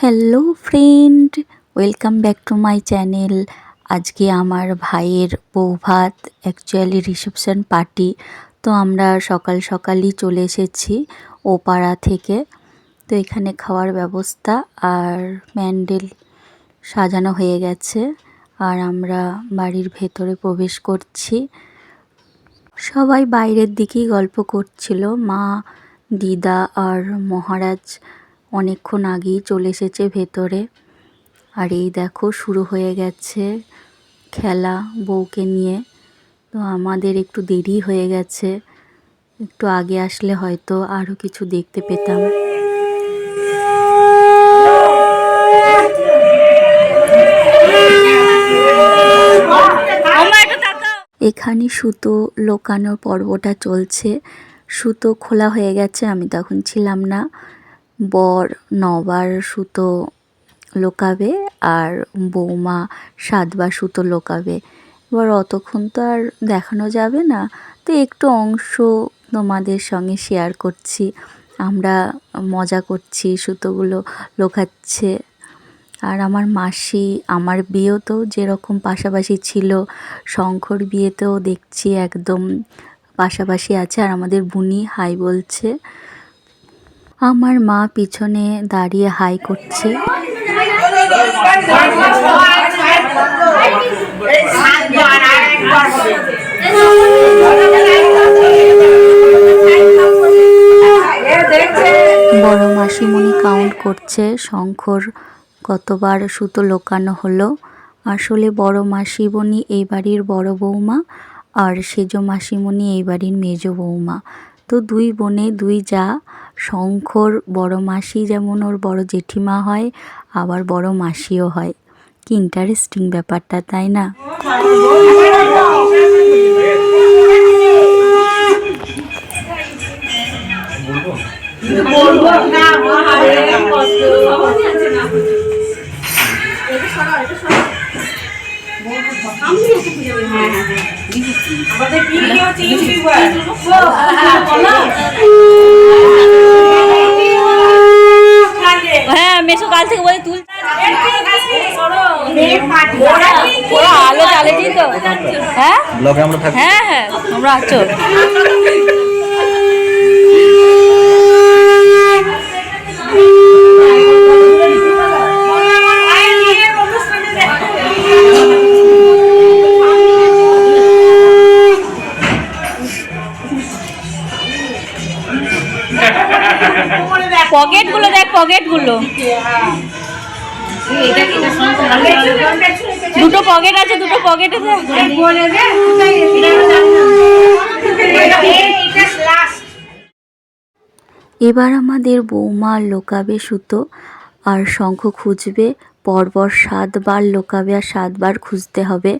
Hello friend, welcome back to my channel. আজকে আমার ভাইয়ের বৌভাত, অ্যাকচুয়ালি রিসেপশন পার্টি। তো আমরা সকাল সকালই চলে এসেছি ও পাড়া থেকে। তো এখানে খাওয়ার ব্যবস্থা আর প্যান্ডেল সাজানো হয়ে গেছে, আর আমরা বাড়ির ভেতরে প্রবেশ করছি। সবাই বাইরের দিকেই গল্প করছিল। মা, দিদা আর মহারাজ অনেকক্ষণ আগেই চলে এসেছে ভেতরে। আর এই দেখো শুরু হয়ে গেছে খেলা বউকে নিয়ে। তো আমাদের একটু দেরি হয়ে গেছে, একটু আগে আসলে হয়তো আরও কিছু দেখতে পেতাম। এখানে সুতো লোকানোর পর্বটা চলছে। সুতো খোলা হয়ে গেছে, আমি তখন ছিলাম না। বর 9 বার সুতো লোকাবে আর বৌমা 7 বার সুতো লোকাবে। এবার অতক্ষণ তো আর দেখানো যাবে না, তো একটু অংশ তোমাদের সঙ্গে শেয়ার করছি। আমরা মজা করছি, সুতোগুলো লোকাচ্ছে। আর আমার মাসি আমার বিয়েতেও যেরকম পাশাপাশি ছিল, শঙ্কর বিয়েতেও দেখছি একদম পাশাপাশি আছে। আর আমাদের বুনি হাই বলছে, আমার মা পিছনে দাঁড়িয়ে হাই করছে। বড় মাসিমণি কাউন্ট করছে শঙ্কর কতবার সুতো লোকানো হলো। আসলে বড় মাসিমণি এই বাড়ির বড় বৌমা, আর সেজ মাসিমণি এই বাড়ির মেজ বৌমা। তো দুই বোনে দুই যা। শঙ্কর বড় মাসি যেমন ওর বড় জেঠিমা হয়, আবার বড় মাসিও হয়। কি ইন্টারেস্টিং ব্যাপারটা, তাই না? হ্যাঁ, মেশো কাল থেকে বলে তুল আলো জ্বালেছি তো। হ্যাঁ হ্যাঁ হ্যাঁ, তোমরা আছো। পকেটগুলো দেখ, পকেটগুলো দুটো পকেট আছে, দুটো পকেটে এবার আমাদের বৌমা লোকাবে সুতো, আর শঙ্খ খুঁজবে। পরপর 7 বার লোকাবে আর 7 বার খুঁজতে হবে।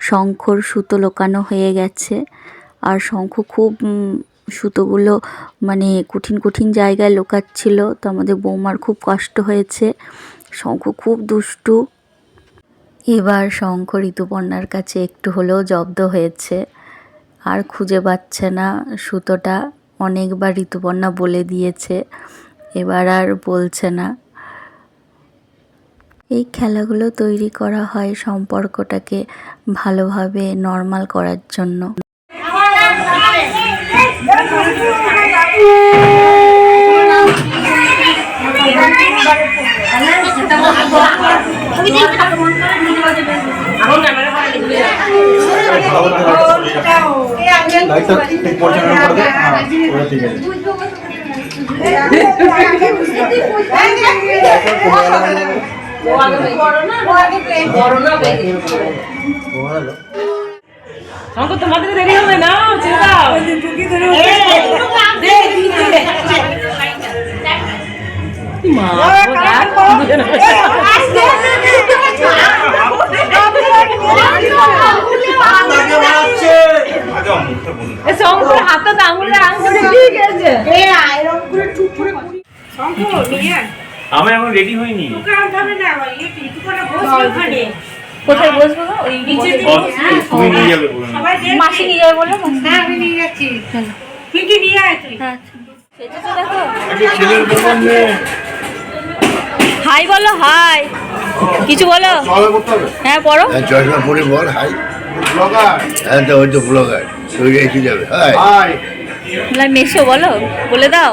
শঙ্খর সুতো লোকানো হয়ে গেছে, আর শঙ্খ খুব সুতোগুলো মানে কঠিন কঠিন জায়গায় লোকাচ্ছিল। তো আমাদের বৌমার খুব কষ্ট হয়েছে। শঙ্খ খুব দুষ্টু। এবার শঙ্খ ঋতুপর্ণার কাছে একটু হলেও জব্দ হয়েছে, আর খুঁজে পাচ্ছে না সুতোটা। অনেকবার ঋতুপর্ণা বলে দিয়েছে, এবার আর বলছে না। এই খেলাগুলো তৈরি করা হয় সম্পর্কটাকে ভালোভাবে নর্মাল করার জন্য। তোমাদের দেরি হবে না, হাতে আঙুলে আমি এখন রেডি হইনি। কোথায় বসবো? ওই তুমি নিয়ে যাবে মাসি নিয়ে যাবে বলে। হ্যাঁ, আমি নিয়ে যাচ্ছি। তুই কি নিয়ে আয় তুই? হ্যাঁ, সেটা তো দেখো। ছেলের দোকান হাই হাই বলো, হাই কিছু বলো। হ্যাঁ পড়ো। চশমা পরে বল হাই ব্লগার। হ্যাঁ তো ওই তো ব্লগার ওই এসে যাবে হাই। মেশো বলো, বলে দাও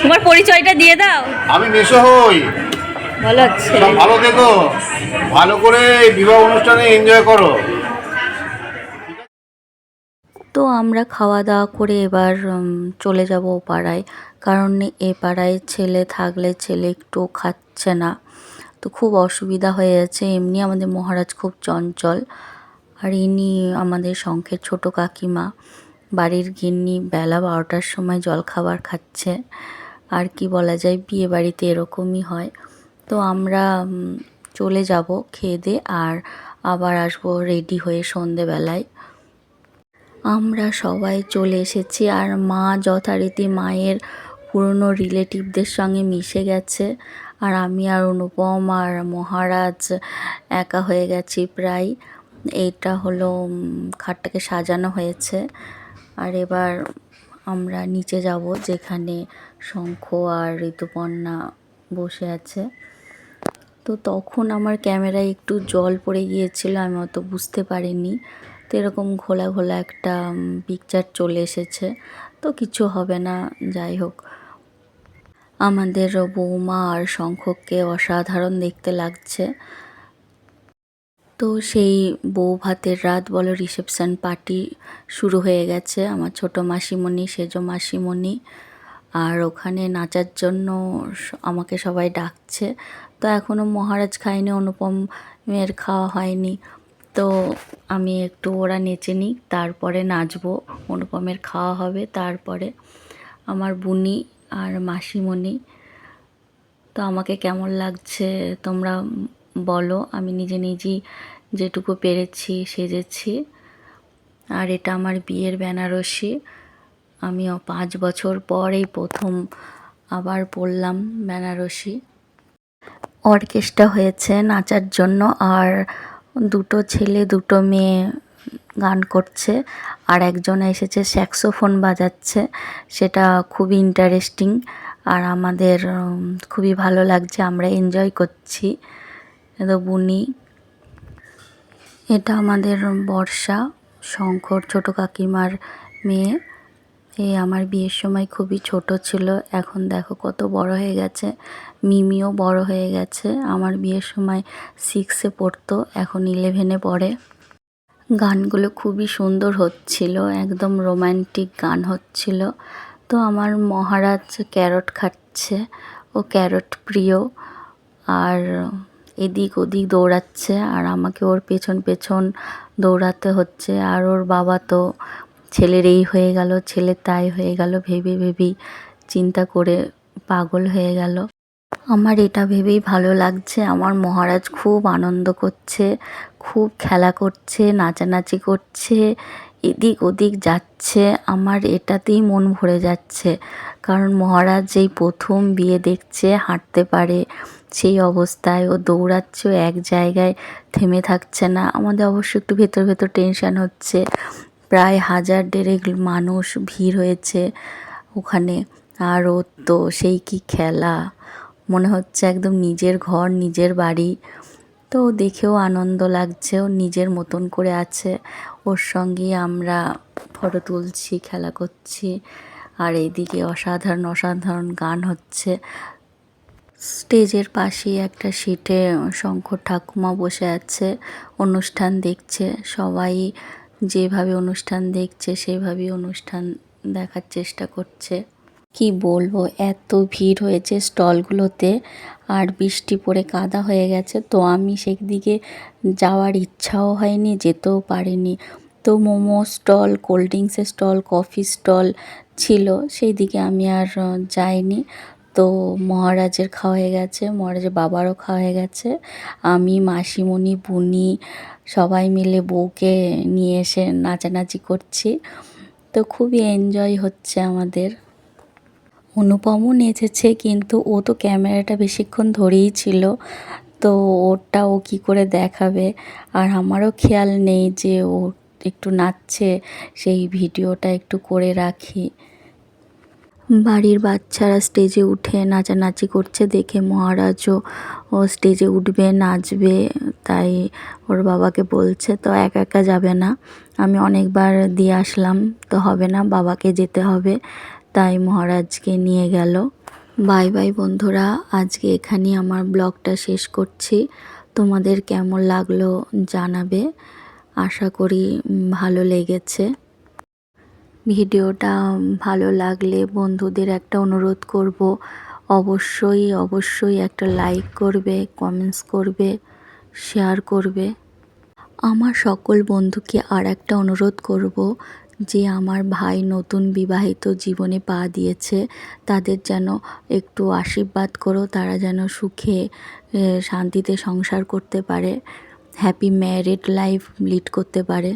তোমার পরিচয়টা দিয়ে দাও। আমি মেসো হই। বলো হচ্ছে সব ভালো দেখো, ভালো করে বিবাহ অনুষ্ঠানে এনজয় করো। তো আমরা খাওয়া দাওয়া করে এবার চলে যাব ও পাড়ায়, কারণ এ পাড়ায় ছেলে থাকলে ছেলে একটু খাচ্ছে না, তো খুব অসুবিধা হয়ে যাচ্ছে। এমনি আমাদের মহারাজ খুব চঞ্চল, আর ইনি আমাদের শঙ্খের ছোট কাকিমা, বাড়ির গিন্নি, বেলা 12টার সময় জলখাবার খাচ্ছে। আর কি বলা যায়, বিয়ে বাড়িতে এরকমই হয়। তো আমরা চলে যাব খেয়ে দিয়ে, আর আবার আসবো রেডি হয়ে সন্ধেবেলায়। আমরা সবাই চলে এসেছি, আর মা যথারীতি মায়ের পুরনো রিলেটিভদের সঙ্গে মিশে গেছে, আর আমি আর অনুপম আর মহারাজ একা হয়ে গেছি প্রায়। এইটা হলো খাটটাকে সাজানো হয়েছে, আর এবার আমরা নিচে যাব যেখানে শঙ্খ আর ঋতুপর্ণা বসে আছে। তো তখন আমার ক্যামেরায় একটু জল পড়ে গিয়েছিল, আমি অত বুঝতে পারিনি। তো এরকম ঘোলা ঘোলা একটা পিকচার চলে এসেছে, তো কিছু হবে না, যাই হোক। আমাদের বৌমা আর শঙ্খকে অসাধারণ দেখতে লাগছে। তো সেই বউ ভাতের রাত বলো, রিসেপশন পার্টি শুরু হয়ে গেছে। আমার ছোট মাসিমণি, সেজো মাসিমণি, আর ওখানে নাচার জন্য আমাকে সবাই ডাকছে। তো এখনও মহারাজ খায়নি, অনুপমের খাওয়া হয়নি, তো আমি একটু ওরা নেচে নিই, তারপরে নাচবো। অনুপমের খাওয়া হবে তারপরে। আমার বুনি আর মাসিমণি। তো আমাকে কেমন লাগছে তোমরা বলো। আমি নিজে নিজেই যেটুকু পেরেছি সেজেছি। আর এটা আমার বিয়ের বেনারসি, আমিও 5 বছর পর এই প্রথম আবার পরলাম বেনারসি। অর্কেস্ট্রা হয়েছে নাচার জন্য, আর 2 ছেলে 2 মেয়ে গান করছে, আর একজন এসেছে স্যাক্সোফোন বাজাচ্ছে, সেটা খুবই ইন্টারেস্টিং, আর আমাদের খুবই ভালো লাগছে, আমরা এনজয় করছি। তো বুনি, এটা আমাদের বর্ষা, শঙ্কর ছোট কাকিমার মেয়ে। আমার বিয়ের সময় খুবই ছোট ছিল, এখন দেখো কত বড় হয়ে গেছে। মিমিও বড় হয়ে গেছে, আমার বিয়ের সময় 6-এ পড়তো, এখন 11-এ পড়ে। গানগুলো খুবই সুন্দর হচ্ছিল, একদম রোম্যান্টিক গান হচ্ছিল। তো আমার মহারাজ ক্যারট খাচ্ছে, ও ক্যারট প্রিয়, আর এদিক ওদিক দৌড়াচ্ছে, আর আমাকে ওর পেছন পেছন দৌড়াতে হচ্ছে। আর ওর বাবা তো ছেলের এই হয়ে গেল, ছেলের তাই হয়ে গেল ভেবে ভেবেই চিন্তা করে পাগল হয়ে গেল। আমার এটা ভেবেই ভালো লাগছে, আমার মহারাজ খুব আনন্দ করছে, খুব খেলা করছে, নাচানাচি করছে, এদিক ওদিক যাচ্ছে। আমার এটাতেই মন ভরে যাচ্ছে, কারণ মহারাজ যেই প্রথম বিয়ে দেখছে, হাঁটতে পারে, সেই অবস্থায় ও দৌড়াচ্ছে, এক জায়গায় থেমে থাকছে না। আমাদের অবশ্য একটু ভেতর ভেতর টেনশান হচ্ছে, প্রায় 1000-1500 মানুষ ভিড় হয়েছে ওখানে, আর ওর তো সেই কি খেলা, মনে হচ্ছে একদম নিজের ঘর, নিজের বাড়ি। তো দেখেও আনন্দ লাগছে, ও নিজের মতন করে আছে, ওর সঙ্গে আমরা ফটো তুলছি, খেলা করছি, আর এইদিকে অসাধারণ অসাধারণ গান হচ্ছে। স্টেজের পাশেই একটা সিটে শঙ্কর ঠাকুমা বসে আছে, অনুষ্ঠান দেখছে। সবাই যেভাবে অনুষ্ঠান দেখছে সেভাবেই অনুষ্ঠান দেখার চেষ্টা করছে। কি বলবো, এত ভিড় হয়েছে স্টলগুলোতে, আর বৃষ্টি পড়ে কাদা হয়ে গেছে, তো আমি সেদিকে যাওয়ার ইচ্ছাও হয়নি, যেতেও পারিনি। তো মোমো স্টল, কোল্ড ড্রিঙ্কসের স্টল, কফি স্টল ছিল, সেই দিকে আমি আর যাইনি। তো মহারাজের খাওয়া হয়ে গেছে, মহারাজের বাবারও খাওয়া হয়ে গেছে। আমি, মাসিমণি, বুনি সবাই মিলে বউকে নিয়ে এসে নাচানাচি করছি, তো খুবই এনজয় হচ্ছে আমাদের। অনুপমও নেচেছে, কিন্তু ও তো ক্যামেরাটা বেশিক্ষণ ধরেই ছিল, তো ওটা ও কী করে দেখাবে, আর আমারও খেয়াল নেই যে ও একটু নাচছে, সেই ভিডিওটা একটু করে রাখি। বাড়ির বাচ্চারা স্টেজে উঠে নাচানাচি করছে দেখে মহারাজও ও স্টেজে উঠবে, নাচবে। তাই ওর বাবাকে বলছে, তো একা একা যাবে না, আমি অনেকবার দিয়ে আসলাম, তো হবে না, বাবাকে যেতে হবে। তাই মহারাজকে নিয়ে গেল। বাই বাই বন্ধুরা, আজকে এখানেই আমার ব্লগটা শেষ করছি। তোমাদের কেমন লাগলো জানাবে, আশা করি ভালো লেগেছে। ভিডিওটা ভালো লাগলে বন্ধুদের একটা অনুরোধ করব, অবশ্যই অবশ্যই একটা লাইক করবে, কমেন্টস করবে, শেয়ার করবে। আমার সকল বন্ধুকে আর একটা অনুরোধ করব যে আমার ভাই নতুন বিবাহিত জীবনে পা দিয়েছে, তাদের যেন একটু আশীর্বাদ করো, তারা যেন সুখে শান্তিতে সংসার করতে পারে, হ্যাপি ম্যারিড লাইফ লিড করতে পারে।